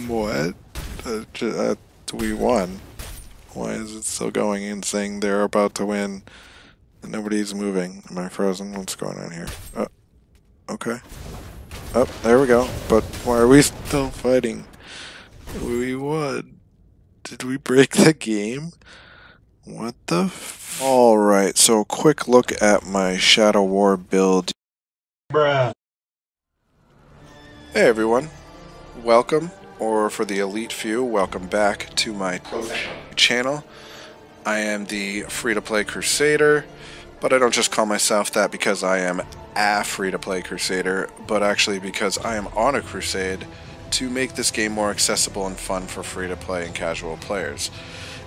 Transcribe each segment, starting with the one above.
What? We won. Why is it still going in saying they're about to win? And nobody's moving. Am I frozen? What's going on here? Okay. Oh, there we go. But why are we still fighting? We won. Did we break the game? What the f— Alright, so quick look at my Shadow War build. Bruh. Hey everyone. Welcome, or for the elite few, welcome back to my channel. I am the free-to-play Crusader, but I don't just call myself that because I am a free-to-play Crusader, but actually because I am on a crusade to make this game more accessible and fun for free-to-play and casual players,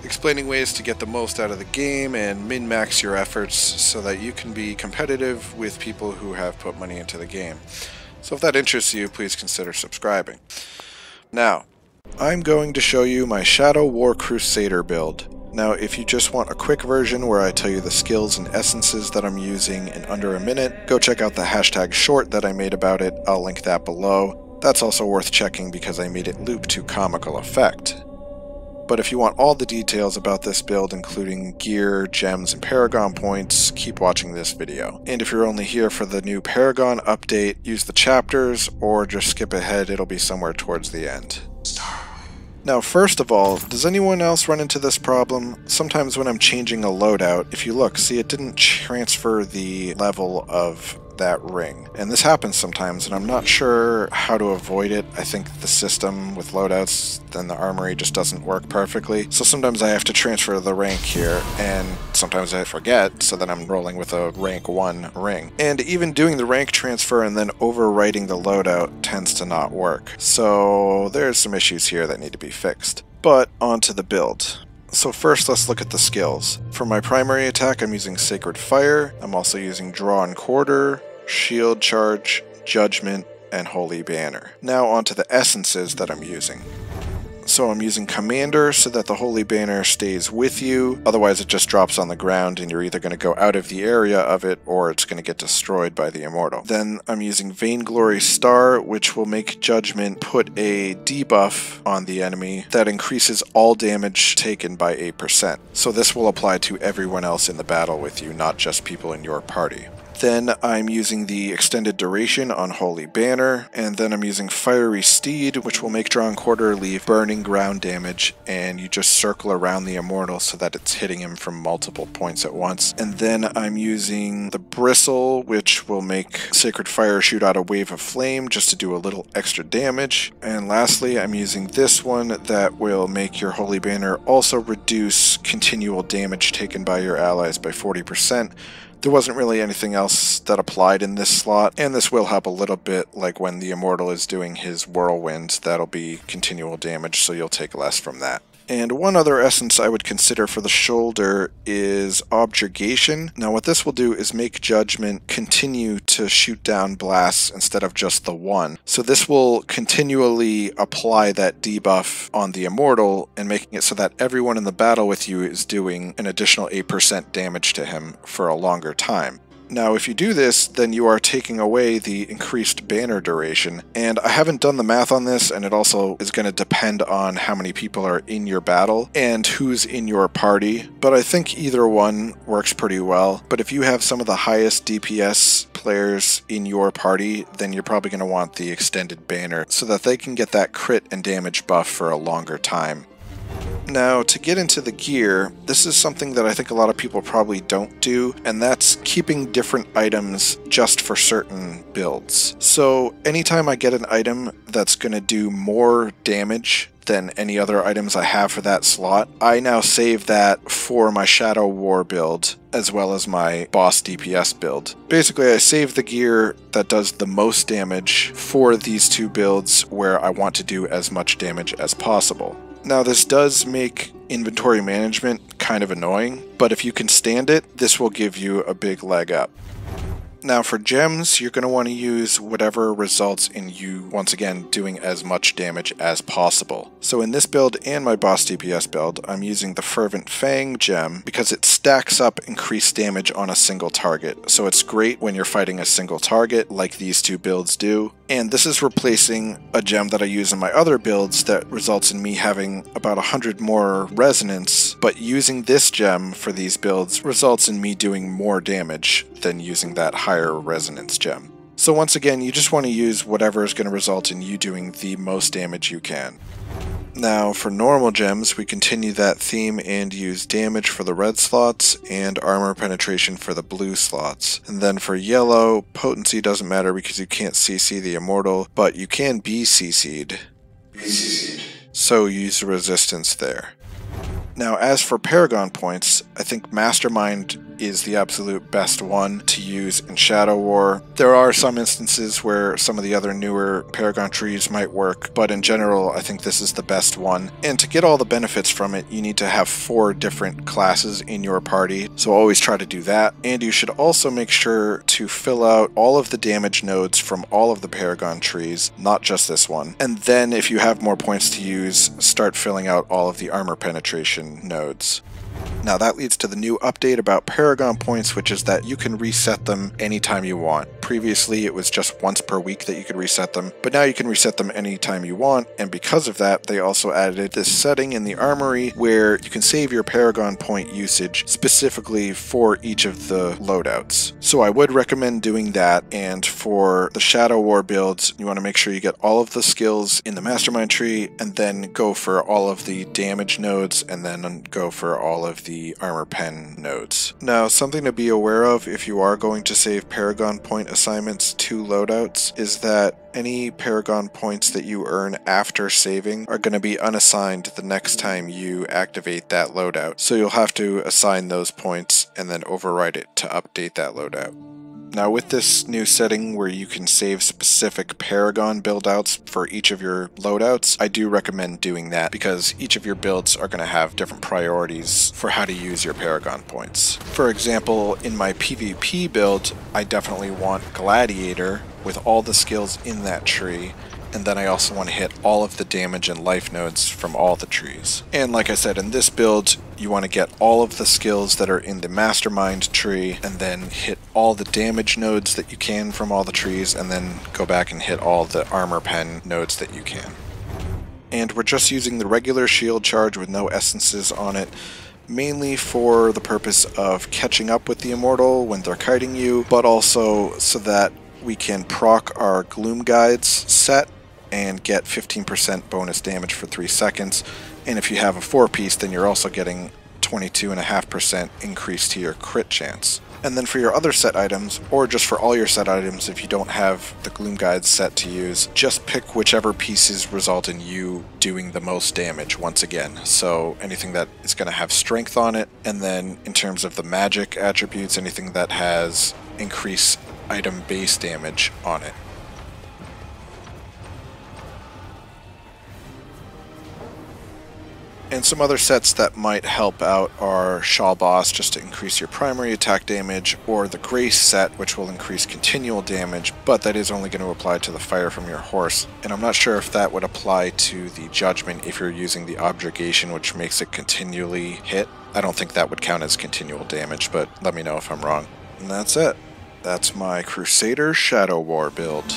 explaining ways to get the most out of the game and min-max your efforts so that you can be competitive with people who have put money into the game. So if that interests you, please consider subscribing. Now, I'm going to show you my Shadow War Crusader build. Now, if you just want a quick version where I tell you the skills and essences that I'm using in under a minute, go check out the hashtag short that I made about it. I'll link that below. That's also worth checking because I made it loop to comical effect. But if you want all the details about this build, including gear, gems, and Paragon points, keep watching this video. And if you're only here for the new Paragon update, use the chapters, or just skip ahead, it'll be somewhere towards the end. Now, first of all, does anyone else run into this problem? Sometimes when I'm changing a loadout, if you look, see it didn't transfer the level of that ring. And this happens sometimes, and I'm not sure how to avoid it. I think the system with loadouts and the armory just doesn't work perfectly. So sometimes I have to transfer the rank here, and sometimes I forget, so then I'm rolling with a rank 1 ring. And even doing the rank transfer and then overwriting the loadout tends to not work. So there's some issues here that need to be fixed. But on to the build. So first, let's look at the skills. For my primary attack, I'm using Sacred Fire. I'm also using Draw and Quarter, Shield Charge, Judgment, and Holy Banner. Now onto the essences that I'm using. So I'm using Commander so that the Holy Banner stays with you, otherwise it just drops on the ground and you're either going to go out of the area of it or it's going to get destroyed by the Immortal. Then I'm using Vainglory Star, which will make Judgment put a debuff on the enemy that increases all damage taken by 8%. So this will apply to everyone else in the battle with you, not just people in your party. Then I'm using the extended duration on Holy Banner, and then I'm using Fiery Steed, which will make Draw and Quarter leave burning ground damage, and you just circle around the Immortal so that it's hitting him from multiple points at once. And then I'm using the Bristle, which will make Sacred Fire shoot out a wave of flame just to do a little extra damage. And lastly, I'm using this one that will make your Holy Banner also reduce continual damage taken by your allies by 40%. There wasn't really anything else that applied in this slot, and this will help a little bit, like when the Immortal is doing his Whirlwind, that'll be continual damage, so you'll take less from that. And one other essence I would consider for the shoulder is Objurgation. Now what this will do is make Judgment continue to shoot down blasts instead of just the one. So this will continually apply that debuff on the Immortal and making it so that everyone in the battle with you is doing an additional 8% damage to him for a longer time. Now, if you do this, then you are taking away the increased banner duration, and I haven't done the math on this, and it also is going to depend on how many people are in your battle and who's in your party, but I think either one works pretty well. But if you have some of the highest DPS players in your party, then you're probably going to want the extended banner so that they can get that crit and damage buff for a longer time. Now, to get into the gear, this is something that I think a lot of people probably don't do, and that's keeping different items just for certain builds. So anytime I get an item that's going to do more damage than any other items I have for that slot, I now save that for my Shadow War build as well as my boss DPS build. Basically, I save the gear that does the most damage for these two builds where I want to do as much damage as possible. Now, this does make inventory management kind of annoying, but if you can stand it, this will give you a big leg up. Now for gems, you're going to want to use whatever results in you, once again, doing as much damage as possible. So in this build and my boss DPS build, I'm using the Fervent Fang gem because it stacks up increased damage on a single target. So it's great when you're fighting a single target like these two builds do, And this is replacing a gem that I use in my other builds that results in me having about 100 more resonance, but using this gem for these builds results in me doing more damage than using that higher resonance gem. So once again, you just want to use whatever is going to result in you doing the most damage you can. Now for normal gems, we continue that theme and use damage for the red slots and armor penetration for the blue slots. And then for yellow, potency doesn't matter because you can't CC the Immortal, but you can be CC'd. So use resistance there. Now as for Paragon points, I think Mastermind is the absolute best one to use in Shadow War. There are some instances where some of the other newer Paragon trees might work, but in general I think this is the best one. And to get all the benefits from it, you need to have 4 different classes in your party, so always try to do that. And you should also make sure to fill out all of the damage nodes from all of the Paragon trees, not just this one. And then if you have more points to use, start filling out all of the armor penetration nodes. Now that leads to the new update about Paragon points, which is that you can reset them anytime you want. Previously it was just once per week that you could reset them, but now you can reset them anytime you want, and because of that they also added this setting in the armory where you can save your Paragon point usage specifically for each of the loadouts. So I would recommend doing that, and for the Shadow War builds you want to make sure you get all of the skills in the Mastermind tree and then go for all of the damage nodes and then go for all of the armor pen nodes. Now something to be aware of if you are going to save Paragon Point Assignments to loadouts is that any Paragon points that you earn after saving are going to be unassigned the next time you activate that loadout. So you'll have to assign those points and then overwrite it to update that loadout. Now with this new setting where you can save specific Paragon build-outs for each of your loadouts, I do recommend doing that because each of your builds are going to have different priorities for how to use your Paragon points. For example, in my PvP build, I definitely want Gladiator with all the skills in that tree, and then I also want to hit all of the damage and life nodes from all the trees. And like I said, in this build, you want to get all of the skills that are in the Mastermind tree, and then hit all the damage nodes that you can from all the trees, and then go back and hit all the armor pen nodes that you can. And we're just using the regular shield charge with no essences on it, mainly for the purpose of catching up with the Immortal when they're kiting you, but also so that we can proc our Gloom Guides set and get 15% bonus damage for 3 seconds. And if you have a 4-piece, then you're also getting 22.5% increase to your crit chance. And then for your other set items, or just for all your set items if you don't have the Gloom Guides set to use, just pick whichever pieces result in you doing the most damage once again. So anything that is going to have strength on it, and then in terms of the magic attributes, anything that has increased item base damage on it. And some other sets that might help out are Shaw Boss, just to increase your primary attack damage, or the Grace set, which will increase continual damage, but that is only going to apply to the fire from your horse. And I'm not sure if that would apply to the Judgment if you're using the Objurgation, which makes it continually hit. I don't think that would count as continual damage, but let me know if I'm wrong. And that's it. That's my Crusader Shadow War build.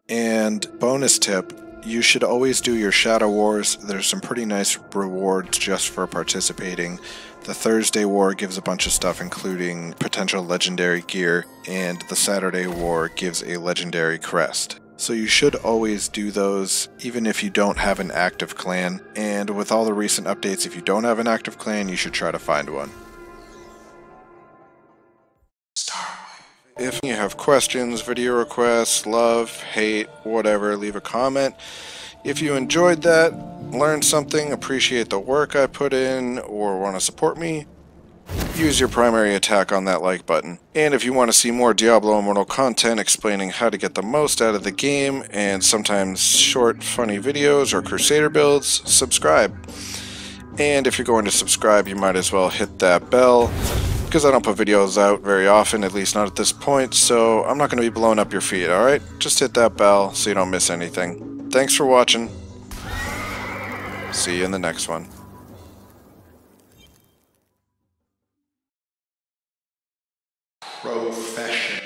And bonus tip, you should always do your Shadow Wars. There's some pretty nice rewards just for participating. The Thursday War gives a bunch of stuff including potential legendary gear, and the Saturday War gives a legendary crest. So you should always do those even if you don't have an active clan, and with all the recent updates, if you don't have an active clan, you should try to find one. If you have questions, video requests, love, hate, whatever, leave a comment. If you enjoyed that, learned something, appreciate the work I put in, or want to support me, use your primary attack on that like button. And if you want to see more Diablo Immortal content explaining how to get the most out of the game, and sometimes short, funny videos or Crusader builds, subscribe. And if you're going to subscribe, you might as well hit that bell, because I don't put videos out very often, at least not at this point, so I'm not going to be blowing up your feed, alright? Just hit that bell so you don't miss anything. Thanks for watching. See you in the next one. Professional.